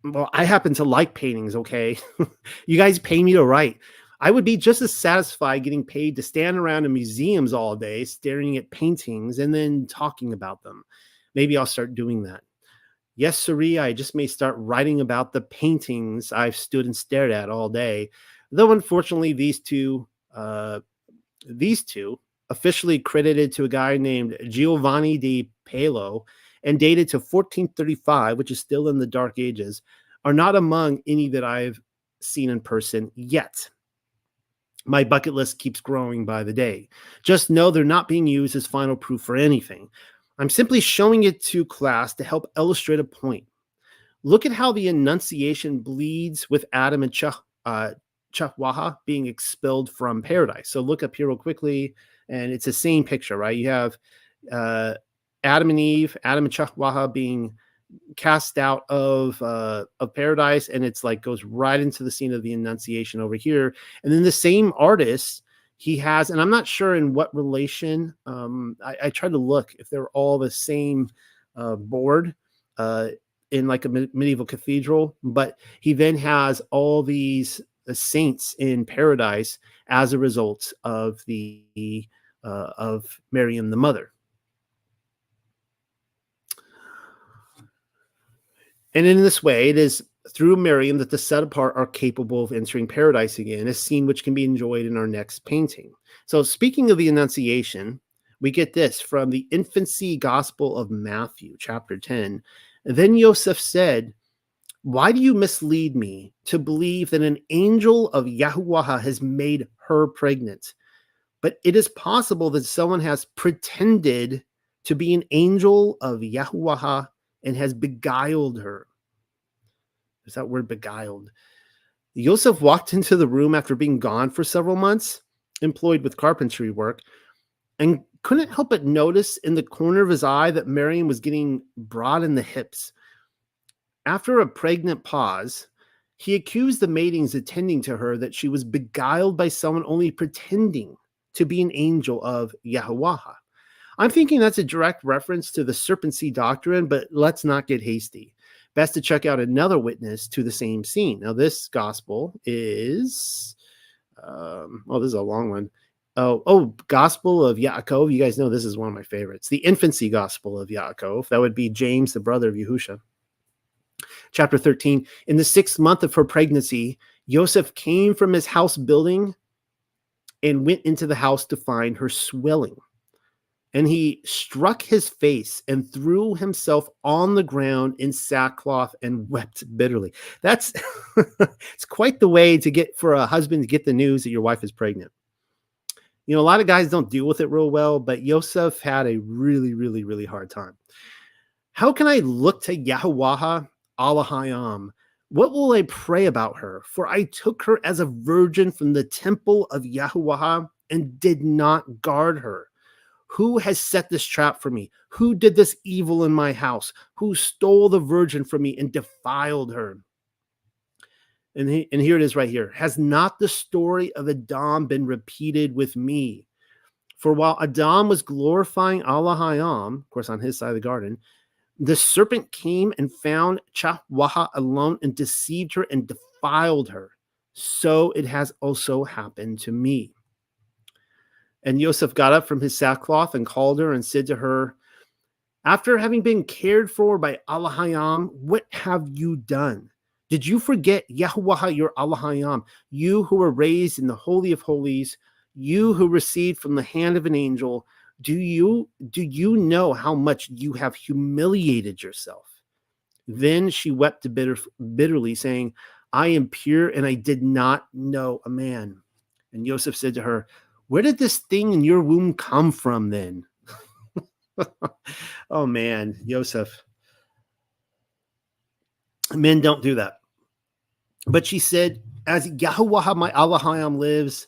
Well, I happen to like paintings, okay? You guys pay me to write. I would be just as satisfied getting paid to stand around in museums all day, staring at paintings and then talking about them. Maybe I'll start doing that. Yes, sirree, I just may start writing about the paintings I've stood and stared at all day. Though unfortunately, these two, officially credited to a guy named Giovanni di Paolo and dated to 1435, which is still in the Dark Ages, are not among any that I've seen in person yet. My bucket list keeps growing by the day. Just know they're not being used as final proof for anything. I'm simply showing it to class to help illustrate a point. Look at how the Annunciation bleeds with Adam and Chahwaha being expelled from paradise. So look up here real quickly, and it's the same picture, right? You have Adam and Eve, Adam and Chahwaha being cast out of paradise, and it's like goes right into the scene of the Annunciation over here. And then the same artist, he has, and I'm not sure in what relation. I tried to look if they're all the same board in like a medieval cathedral, but he then has all these saints in paradise as a result of the of Miriam the mother. And in this way, it is through Miriam that the set apart are capable of entering paradise again, a scene which can be enjoyed in our next painting. So speaking of the Annunciation, we get this from the Infancy Gospel of Matthew, chapter 10. Then Joseph said, "Why do you mislead me to believe that an angel of Yahuwah has made her pregnant? But it is possible that someone has pretended to be an angel of Yahuwah and has beguiled her." There's that word, beguiled. Joseph walked into the room after being gone for several months, employed with carpentry work, and couldn't help but notice in the corner of his eye that Miriam was getting broad in the hips. After a pregnant pause, he accused the maidens attending to her that she was beguiled by someone only pretending to be an angel of Yahuwah. I'm thinking that's a direct reference to the serpency doctrine, but let's not get hasty. Best to check out another witness to the same scene. Now, this gospel is, this is a long one. Gospel of Yaakov. You guys know this is one of my favorites. The Infancy Gospel of Yaakov. That would be James, the brother of Yahusha. Chapter 13. In the 6th month of her pregnancy, Joseph came from his house building and went into the house to find her swelling. And he struck his face and threw himself on the ground in sackcloth and wept bitterly. That's it's quite the way to get for a husband to get the news that your wife is pregnant. You know, a lot of guys don't deal with it real well, but Yosef had a really, really, really hard time. How can I look to Yahuwah Alahayam? What will I pray about her? For I took her as a virgin from the temple of Yahuwah and did not guard her. Who has set this trap for me? Who did this evil in my house? Who stole the virgin from me and defiled her? And here it is right here. Has not the story of Adam been repeated with me? For while Adam was glorifying Allahayam, of course, on his side of the garden, the serpent came and found Chahwaha alone and deceived her and defiled her. So it has also happened to me. And Yosef got up from his sackcloth and called her and said to her, after having been cared for by Allahayam, what have you done? Did you forget Yahuwah your Allahayam, you who were raised in the Holy of Holies, you who received from the hand of an angel? Do you know how much you have humiliated yourself? Then she wept bitterly, saying, I am pure and I did not know a man. And Yosef said to her, where did this thing in your womb come from then? Oh man, Yosef. Men don't do that. But she said, as Yahuwah my Allahayam lives,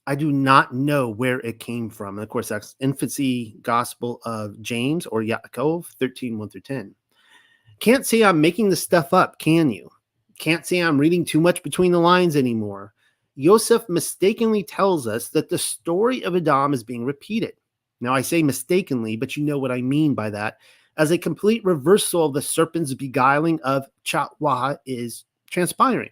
I do not know where it came from. And of course, that's infancy gospel of James or Yaakov 13:1-10. Can't say I'm making this stuff up, can you? Can't say I'm reading too much between the lines anymore. Yosef mistakenly tells us that the story of Adam is being repeated. Now, I say mistakenly, but you know what I mean by that, as a complete reversal of the serpent's beguiling of Chahwah is transpiring.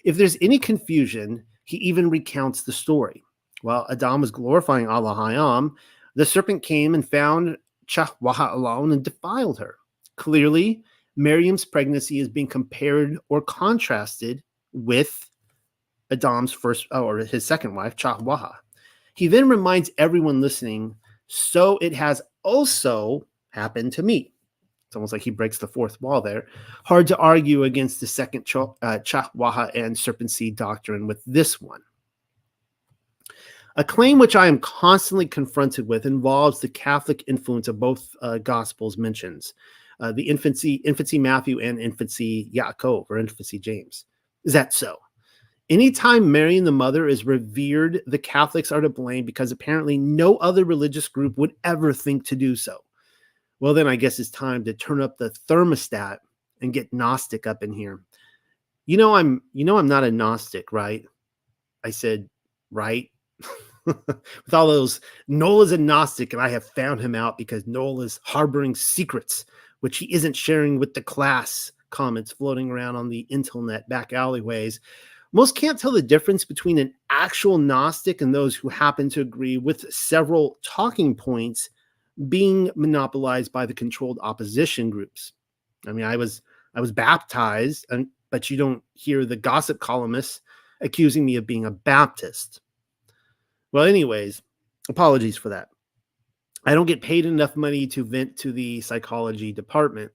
If there's any confusion, he even recounts the story. While Adam was glorifying Allahayam, the serpent came and found Chahwah alone and defiled her. Clearly, Miriam's pregnancy is being compared or contrasted with Adam's first or his second wife, Chahwah. He then reminds everyone listening, so it has also happened to me. It's almost like he breaks the fourth wall there. Hard to argue against the second Chahwah and serpent seed doctrine with this one. A claim which I am constantly confronted with involves the Catholic influence of both Gospels mentions, the infancy Matthew and infancy Yaakov or infancy James. Is that so? Anytime Mary the mother is revered, the Catholics are to blame because apparently no other religious group would ever think to do so. Well, then I guess it's time to turn up the thermostat and get Gnostic up in here. You know I'm not a Gnostic, right? I said, right? With all those, Nola's a Gnostic, and I have found him out because Nola's harboring secrets, which he isn't sharing with the class, comments floating around on the internet back alleyways. Most can't tell the difference between an actual Gnostic and those who happen to agree with several talking points being monopolized by the controlled opposition groups. I mean, I was baptized, but you don't hear the gossip columnists accusing me of being a Baptist. Well, anyways, apologies for that. I don't get paid enough money to vent to the psychology department.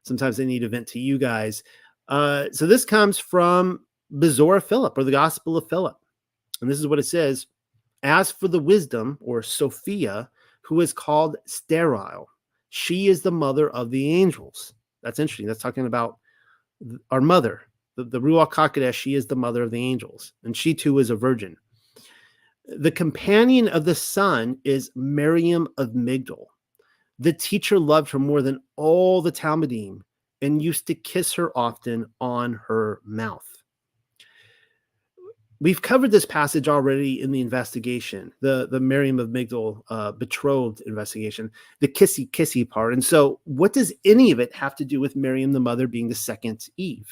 Sometimes I need to vent to you guys. So this comes from Bezorah Philip, or the Gospel of Philip. And this is what it says. As for the wisdom, or Sophia, who is called sterile, she is the mother of the angels. That's interesting. That's talking about our mother, the Ruach HaKodesh. She is the mother of the angels, and she too is a virgin. The companion of the Son is Miriam of Migdal. The teacher loved her more than all the Talmudim and used to kiss her often on her mouth. We've covered this passage already in the investigation, the Miriam of Migdal betrothed investigation, the kissy part. And so what does any of it have to do with Miriam, the mother, being the second Eve?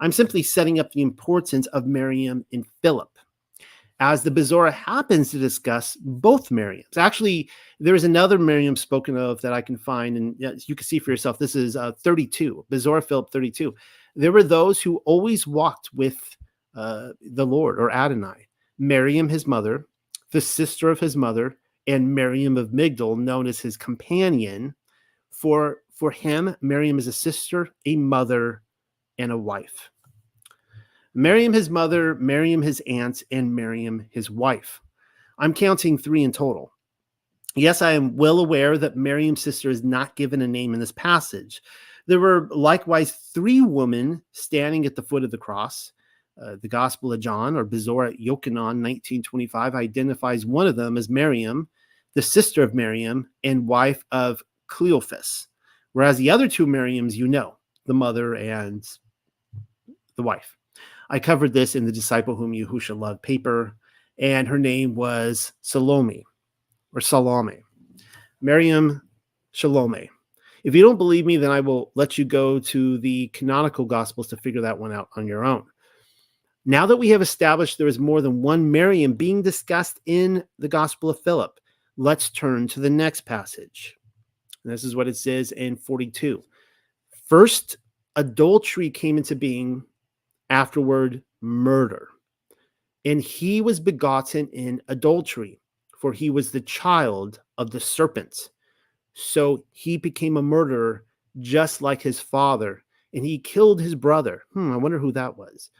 I'm simply setting up the importance of Miriam in Philip, as the Bezorah happens to discuss both Miriams. Actually, there is another Miriam spoken of that I can find, and you can see for yourself. This is 32, Bezorah Philip 32. There were those who always walked with the Lord, or Adonai, Miriam, his mother, the sister of his mother, and Miriam of Migdol, known as his companion. For him, Miriam is a sister, a mother, and a wife. Miriam his mother, Miriam his aunt, and Miriam his wife. I'm counting 3 in total. Yes, I am well aware that Miriam's sister is not given a name in this passage. There were likewise 3 women standing at the foot of the cross. The Gospel of John, or Bezorah Yochanan, 1925, identifies one of them as Miriam, the sister of Miriam and wife of Cleophas, whereas the other 2 Miriams, the mother and the wife. I covered this in The Disciple Whom Yahusha Loved paper, and her name was Salome, or Salome. Miriam Salome. If you don't believe me, then I will let you go to the canonical Gospels to figure that one out on your own. Now that we have established there is more than one Miriam being discussed in the Gospel of Philip, let's turn to the next passage. And this is what it says in 42. First, adultery came into being, afterward, murder. And he was begotten in adultery, for he was the child of the serpent. So he became a murderer just like his father, and he killed his brother. I wonder who that was.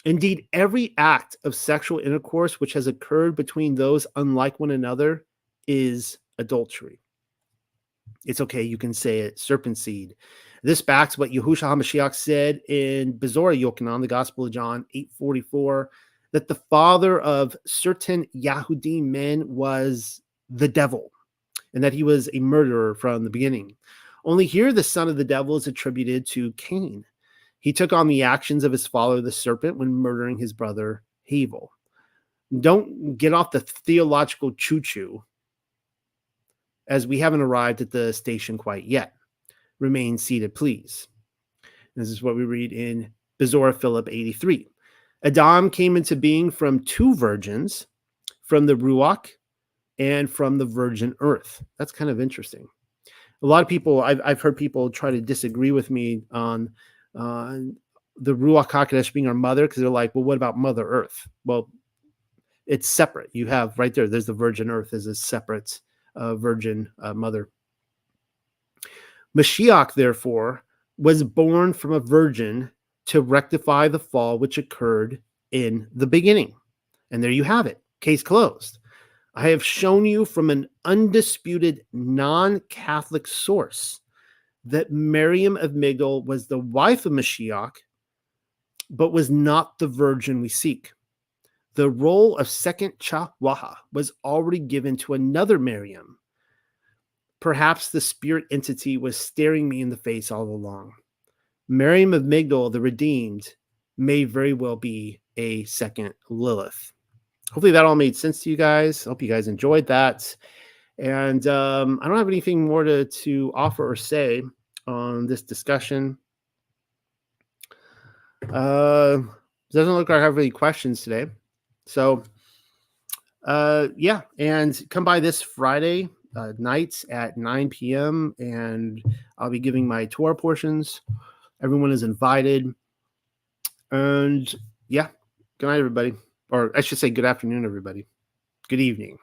Indeed, every act of sexual intercourse which has occurred between those unlike one another is adultery. It's okay, you can say it, serpent seed. This backs what Yahushua HaMashiach said in Bezorah Yochanan, the Gospel of John 8:44, that the father of certain Yahudi men was the devil, and that he was a murderer from the beginning. Only here the son of the devil is attributed to Cain. He took on the actions of his father, the serpent, when murdering his brother Havel. Don't get off the theological choo-choo, as we haven't arrived at the station quite yet. Remain seated, please. This is what we read in Bezorah Philip 83. Adam came into being from 2 virgins, from the Ruach and from the virgin earth. That's kind of interesting. A lot of people, I've heard people try to disagree with me on the Ruach HaKodesh being our mother, because they're like, well, what about Mother Earth? Well, it's separate. You have right there's the virgin earth as a separate virgin mother. Mashiach, therefore, was born from a virgin to rectify the fall which occurred in the beginning. And there you have it. Case closed. I have shown you from an undisputed non-Catholic source that Miriam of Migdol was the wife of Mashiach, but was not the virgin we seek. The role of second Chawaha was already given to another Miriam. Perhaps the spirit entity was staring me in the face all along. Miriam of Migdol, the redeemed, may very well be a second Lilith. Hopefully that all made sense to you guys. I hope you guys enjoyed that. And I don't have anything more to offer or say on this discussion. Doesn't look like I have any questions today. So, yeah, and come by this Friday nights at 9 p.m. and I'll be giving my Torah portions. Everyone is invited. And yeah, good night, everybody. Or I should say good afternoon, everybody. Good evening.